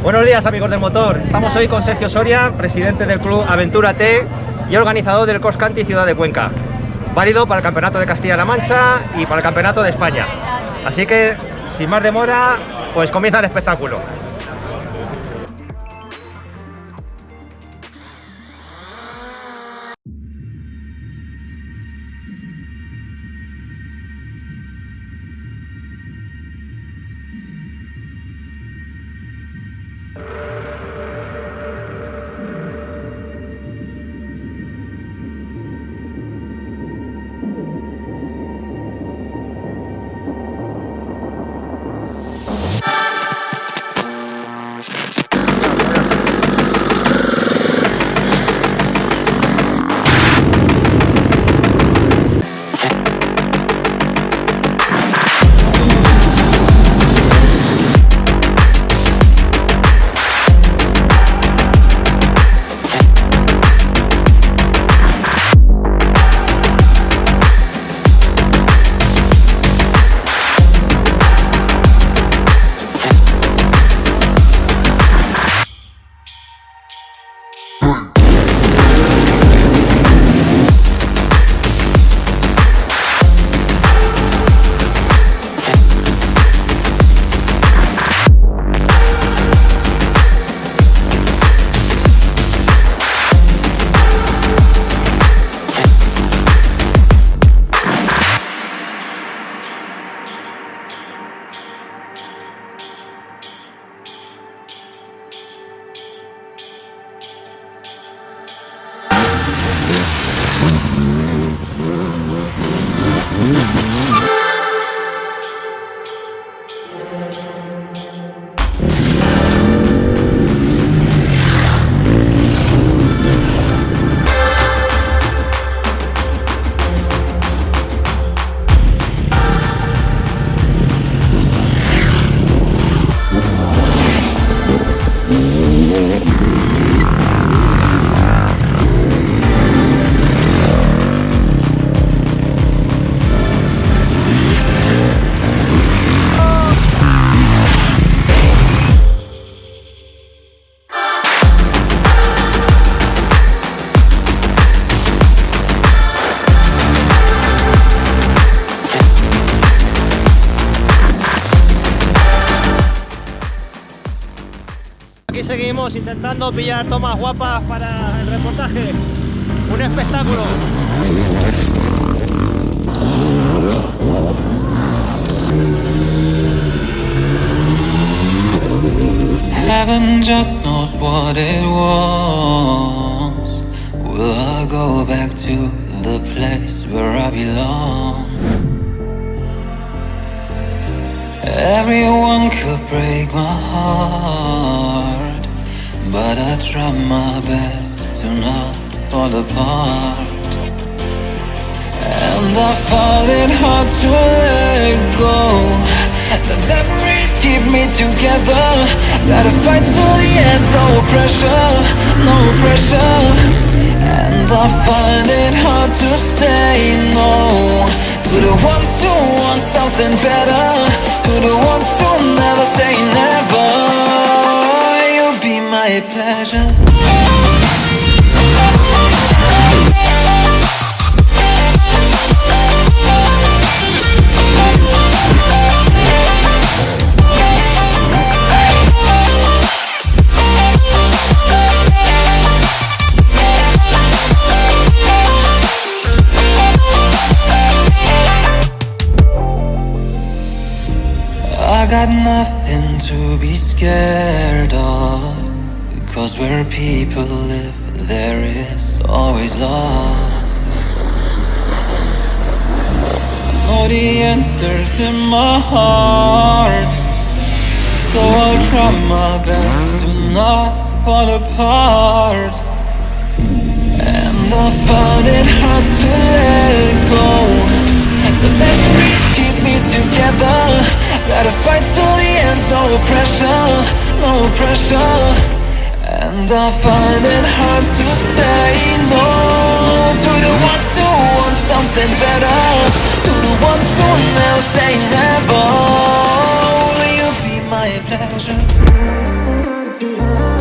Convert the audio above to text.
Buenos días, amigos del motor. Estamos hoy con Sergio Soria, presidente del club AventuraTec y organizador del Cross Country Ciudad de Cuenca, válido para el Campeonato de Castilla-La Mancha y para el Campeonato de España. Así que, sin más demora, pues comienza el espectáculo. Aquí seguimos intentando pillar tomas guapas para el reportaje. Un espectáculo. Heaven just knows what it was. Will I go back to the place where I belong? Everyone could break my heart, but I try my best to not fall apart. And I find it hard to let go. The memories keep me together. Gotta fight till the end, no pressure, no pressure. And I find it hard to say no to the ones who want something better, to the ones who never say never. You'll be my pleasure. I got nothing to be scared of, because where people live, there is always love. I know the answers in my heart, so I'll try my best to not fall apart. And I find it hard to let go. The memories keep me together. Gotta fight till the end, no pressure, no pressure. And I find it hard to say no to the ones who want something better, to the ones who never say never. Will you be my pleasure? Thank